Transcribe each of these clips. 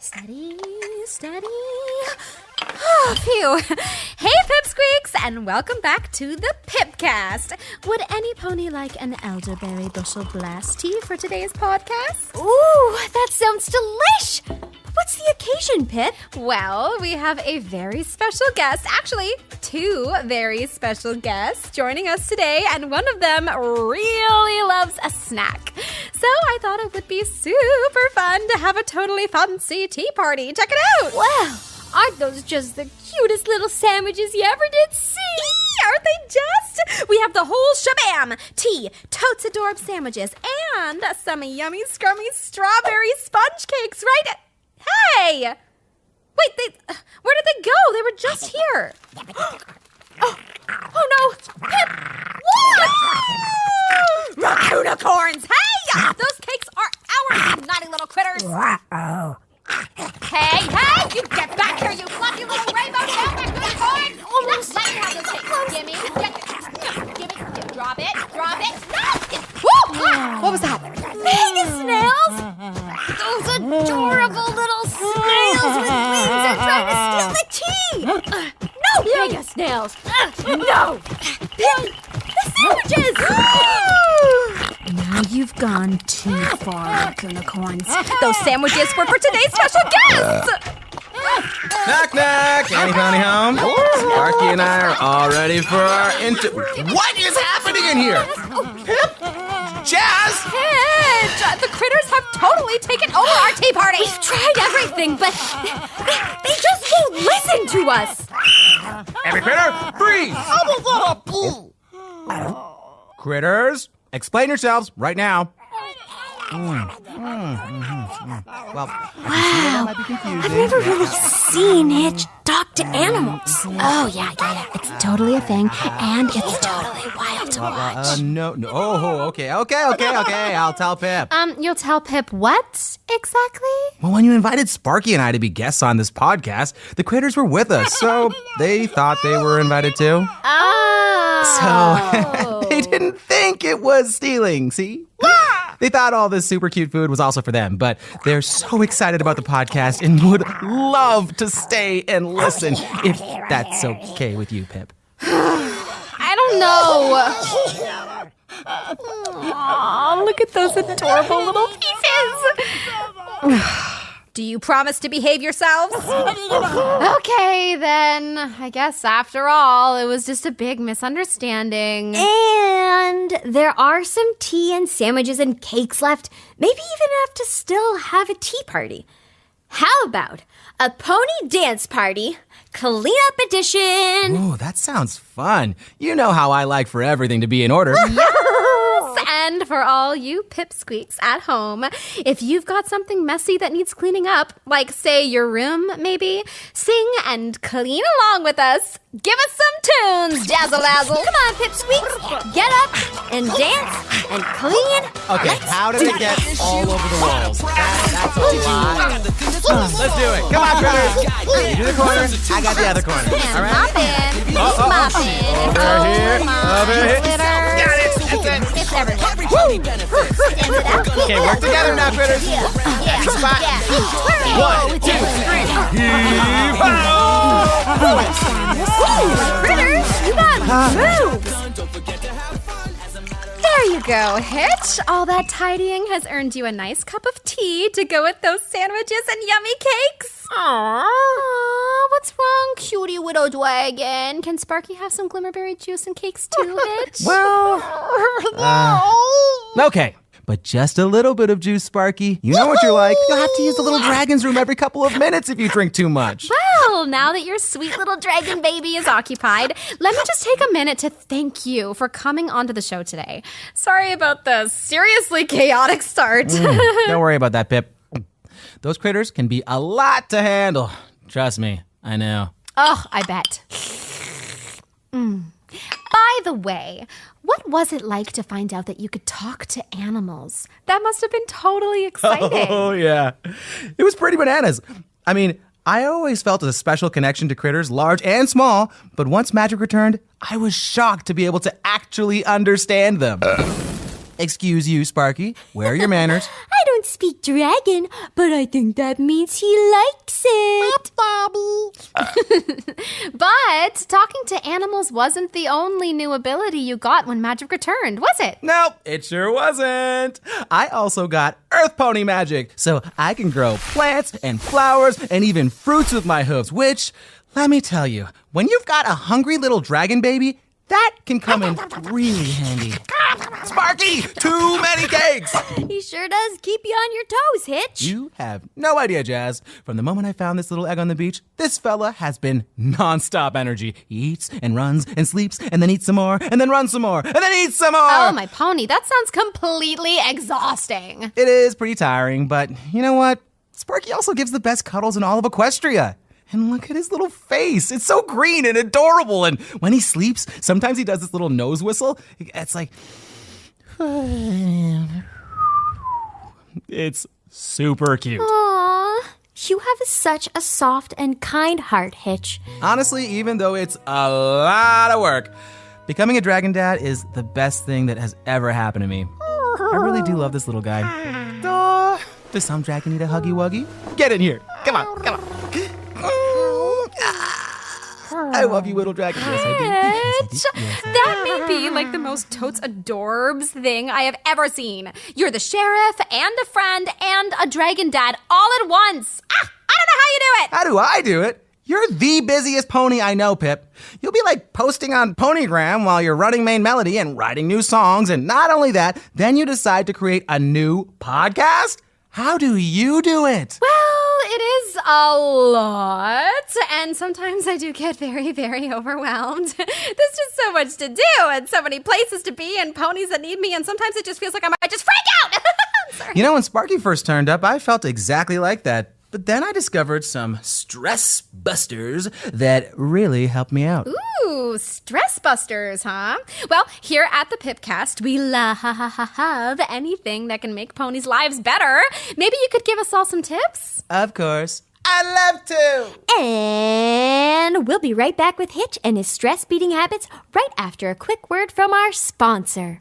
Steady, steady. Oh, phew. Hey, Pipsqueaks, and welcome back to the Pippcast. Would any pony like an elderberry bushel blast tea for today's podcast? Ooh, that sounds delish! What's the occasion, Pip? Well, we have a very special guest, actually, two very special guests joining us today, and one of them really loves a snack. So I thought it would be super fun to have a totally fancy tea party. Check it out! Wow, aren't those just the cutest little sandwiches you ever did see? Aren't they just? We have the whole shabam. Tea, totes adorable sandwiches, and some yummy, scrummy strawberry sponge cakes, right? Hey! Wait, where did they go? They were just here. Oh no! Pip! Whoa! Unicorns! Hey! Those cakes are ours, you naughty little critters! Hey! You get back here, you fluffy little rainbow tailback unicorn! Almost let me have those cakes. Gimme. Drop it. No! Whoa! What was that? Mega snails! Those adorable little snails with wings are trying to steal the tea! No, mega snails! No! The sandwiches! Now you've gone too far, unicorns. Those sandwiches were for today's special guests! Knock, knock! Any pony home? Sparky and I are all ready for our What is happening in here? Pip? Jazz? Hitch! The critters have totally taken over our tea party! We've tried everything, but they just won't listen to us! Every critter, freeze! Critters, explain yourselves right now. Well, I might be confusing. I've never really seen Hitch talk to animals. Oh, yeah. It's totally a thing, and it's totally wild to watch. No. Oh, okay. I'll tell Pip. You'll tell Pip what exactly? Well, when you invited Sparky and I to be guests on this podcast, the critters were with us, so they thought they were invited too. Oh. So they didn't think it was stealing, see? They thought all this super cute food was also for them, but they're so excited about the podcast and would love to stay and listen, if that's okay with you, Pip. I don't know. Aw, look at those adorable little pieces. Do you promise to behave yourselves? Okay, then. I guess after all, it was just a big misunderstanding. And there are some tea and sandwiches and cakes left. Maybe even enough to still have a tea party. How about a pony dance party, cleanup edition? Ooh, that sounds fun. You know how I like for everything to be in order. And for all you pipsqueaks at home, if you've got something messy that needs cleaning up, like, say, your room, maybe, sing and clean along with us. Give us some tunes, Jazzle-Lazzle. Come on, pipsqueaks. Get up and dance and clean. Okay, how did it get all over the walls? That's a lot. Let's do it. Come on, critters. You do the corner, I got the other corner. And All right? mop it. Over here. Got it. It's everywhere. Okay, work together now, critters. Every spot. 1, 2, 3. Critters, you got moves. There you go, Hitch. All that tidying has earned you a nice cup of tea to go with those sandwiches and yummy cakes. Aww, what's wrong, cutie widow dragon? Can Sparky have some glimmerberry juice and cakes too, Hitch? Okay, but just a little bit of juice, Sparky. You know what you're like. You'll have to use the little dragon's room every couple of minutes if you drink too much. Well, now that your sweet little dragon baby is occupied, let me just take a minute to thank you for coming onto the show today. Sorry about the seriously chaotic start. Don't worry about that, Pip. Those critters can be a lot to handle. Trust me, I know. Oh, I bet. By the way, what was it like to find out that you could talk to animals? That must have been totally exciting. Oh, yeah. It was pretty bananas. I mean, I always felt a special connection to critters, large and small, but once magic returned, I was shocked to be able to actually understand them. Excuse you, Sparky. Where are your manners? I don't speak dragon, but I think that means he likes it. But talking to animals wasn't the only new ability you got when magic returned, was it? Nope, it sure wasn't. I also got Earth Pony magic, so I can grow plants and flowers and even fruits with my hooves, which, let me tell you, when you've got a hungry little dragon baby, that can come in really handy. Sparky, too many cakes! He sure does keep you on your toes, Hitch. You have no idea, Jazz. From the moment I found this little egg on the beach, this fella has been nonstop energy. He eats and runs and sleeps and then eats some more and then runs some more and then eats some more. Oh, my pony, that sounds completely exhausting. It is pretty tiring, but you know what? Sparky also gives the best cuddles in all of Equestria. And look at his little face. It's so green and adorable. And when he sleeps, sometimes he does this little nose whistle. It's like... It's super cute. Aww. You have such a soft and kind heart, Hitch. Honestly, even though it's a lot of work, becoming a dragon dad is the best thing that has ever happened to me. I really do love this little guy. Does some dragon need a huggy wuggy? Get in here. Come on, come on. I love you, little dragon. Yes, I do. Hitch, that may be like the most totes adorbs thing I have ever seen. You're the sheriff and a friend and a dragon dad all at once. I don't know how you do it. How do I do it? You're the busiest pony I know, Pipp. You'll be like posting on Ponygram while you're running Main Melody and writing new songs. And not only that, then you decide to create a new podcast? How do you do it? Well, it is a lot, and sometimes I do get very, very overwhelmed. There's just so much to do, and so many places to be, and ponies that need me, and sometimes it just feels like I might just freak out! Sorry. You know, when Sparky first turned up, I felt exactly like that. But then I discovered some stress busters that really helped me out. Ooh, stress busters, huh? Well, here at the Pippcast, we love anything that can make ponies' lives better. Maybe you could give us all some tips? Of course. I'd love to! And we'll be right back with Hitch and his stress-beating habits right after a quick word from our sponsor.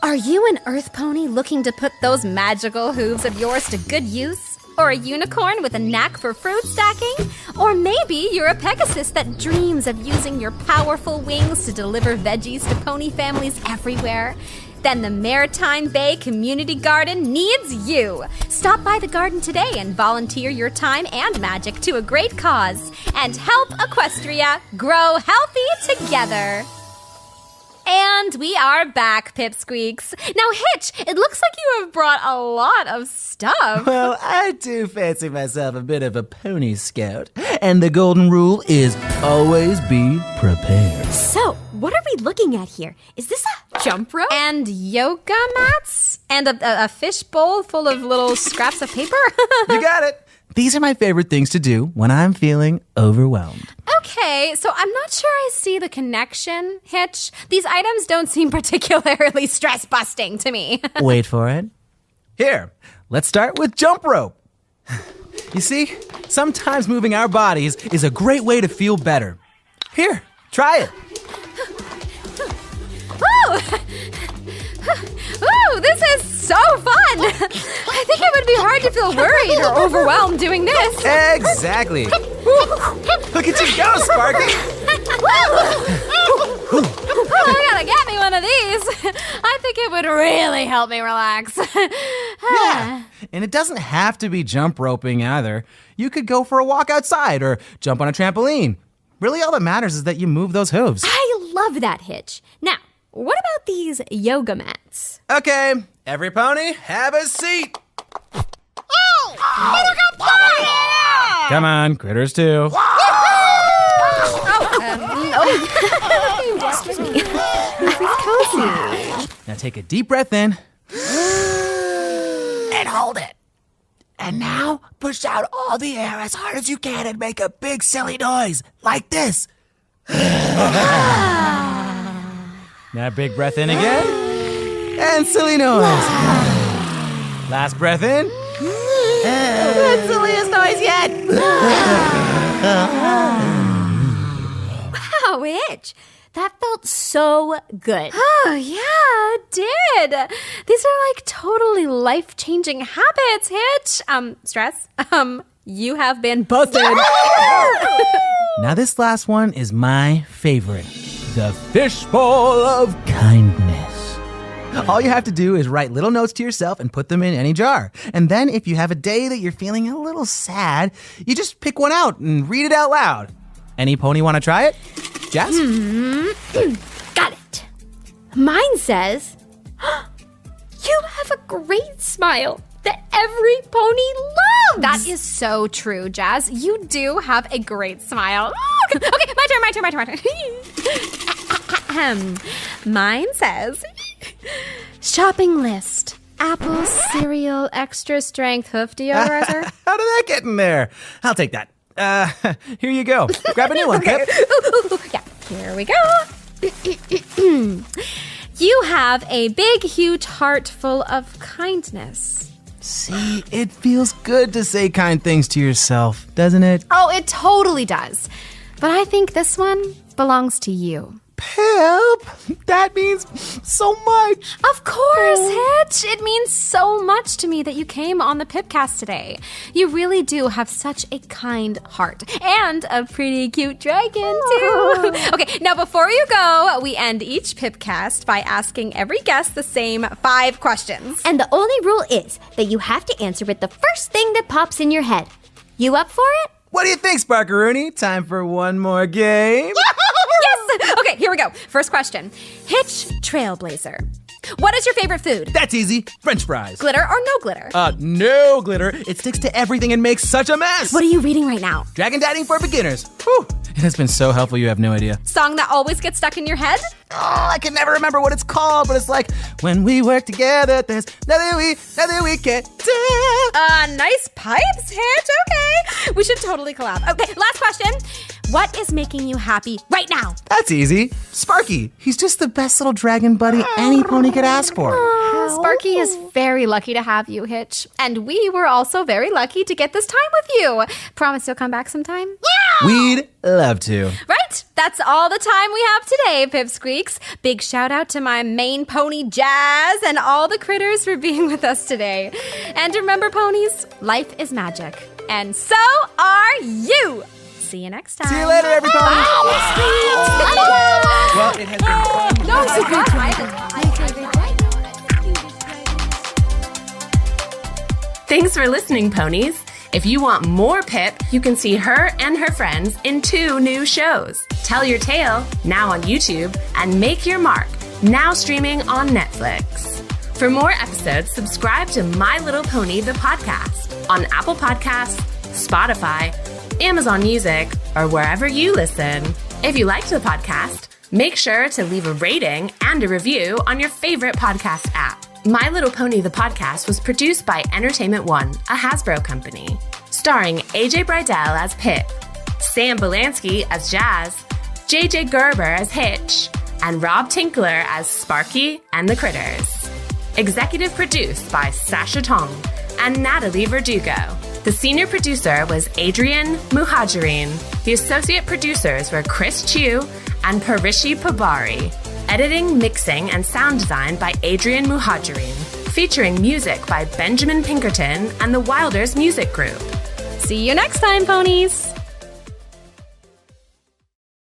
Are you an earth pony looking to put those magical hooves of yours to good use? Or a unicorn with a knack for fruit stacking? Or maybe you're a Pegasus that dreams of using your powerful wings to deliver veggies to pony families everywhere? Then the Maritime Bay Community Garden needs you. Stop by the garden today and volunteer your time and magic to a great cause. And help Equestria grow healthy together. And we are back, Pipsqueaks. Now, Hitch, it looks like you have brought a lot of stuff. Well, I do fancy myself a bit of a pony scout. And the golden rule is always be prepared. So, what are we looking at here? Is this a jump rope? And yoga mats? And a fish bowl full of little scraps of paper? You got it. These are my favorite things to do when I'm feeling overwhelmed. Okay, so I'm not sure I see the connection, Hitch. These items don't seem particularly stress-busting to me. Wait for it. Here, let's start with jump rope. You see, sometimes moving our bodies is a great way to feel better. Here, try it. Ooh, this is so fun! I think it would be hard to feel worried or overwhelmed doing this. Exactly. Look at you go, Sparky. I gotta get me one of these. I think it would really help me relax. Yeah, and it doesn't have to be jump roping either. You could go for a walk outside or jump on a trampoline. Really, all that matters is that you move those hooves. I love that, Hitch. Now, what about these yoga mats? Okay, every pony, have a seat. Come on, critters too. Excuse me. This is cozy. Now take a deep breath in. And hold it. And now push out all the air as hard as you can and make a big silly noise, like this. Now big breath in again. And silly noise. Last breath in. And silliest noise yet. Wow, Hitch. That felt so good. Oh, yeah, it did. These are like totally life-changing habits, Hitch. Stress? You have been busted. Now this last one is my favorite. The fishbowl of kindness. All you have to do is write little notes to yourself and put them in any jar. And then if you have a day that you're feeling a little sad, you just pick one out and read it out loud. Any pony want to try it? Jazz? Got it. Mine says, you have a great smile that every pony loves. That is so true, Jazz. You do have a great smile. Okay, my turn. Mine says, shopping list. Apple, cereal, extra strength, hoof deodorizer. How did that get in there? I'll take that. Here you go. Grab a new one, Pipp. Yeah, here we go. You have a big, huge heart full of kindness. See, it feels good to say kind things to yourself, doesn't it? Oh, it totally does. But I think this one belongs to you. Pipp, that means so much. Of course, Hitch. It means so much to me that you came on the Pippcast today. You really do have such a kind heart. And a pretty cute dragon, too. Okay, now before you go, we end each Pippcast by asking every guest the same 5 questions. And the only rule is that you have to answer with the first thing that pops in your head. You up for it? What do you think, Sparkaroonie? Time for one more game? Yes! Okay, here we go. First question. Hitch Trailblazer. What is your favorite food? That's easy. French fries. Glitter or no glitter? No glitter. It sticks to everything and makes such a mess. What are you reading right now? Dragon Dating for Beginners. Whew. It has been so helpful, you have no idea. Song that always gets stuck in your head? Oh, I can never remember what it's called, but it's like, when we work together, there's nothing we can't do. Nice pipes, Hitch. Okay. We should totally collab. Okay, last question. What is making you happy right now? That's easy. Sparky. He's just the best little dragon buddy any pony could ask for. Sparky is very lucky to have you, Hitch. And we were also very lucky to get this time with you. Promise you'll come back sometime? Yeah! We'd love to. Right. That's all the time we have today, Pipsqueaks. Big shout out to my main pony, Jazz, and all the critters for being with us today. And remember, ponies, life is magic. And so are you. See you next time. See you later, everybody. Well, it has been fun. No, it's a good time. Thanks for listening, ponies. If you want more Pipp, you can see her and her friends in 2 new shows. Tell Your Tale, now on YouTube, and Make Your Mark, now streaming on Netflix. For more episodes, subscribe to My Little Pony, the podcast, on Apple Podcasts, Spotify, Amazon Music, or wherever you listen. If you liked the podcast, make sure to leave a rating and a review on your favorite podcast app. My Little Pony, the podcast, was produced by Entertainment One, a Hasbro company, starring AJ Bridell as Pipp, Sam Belansky as Jazz, JJ Gerber as Hitch, and Rob Tinkler as Sparky and the Critters. Executive produced by Sasha Tong and Natalie Verdugo. The senior producer was Adrian Muhajirin. The associate producers were Chris Chu and Parishi Pabari. Editing, mixing, and sound design by Adrian Muhajirin. Featuring music by Benjamin Pinkerton and the Wilders Music Group. See you next time, ponies.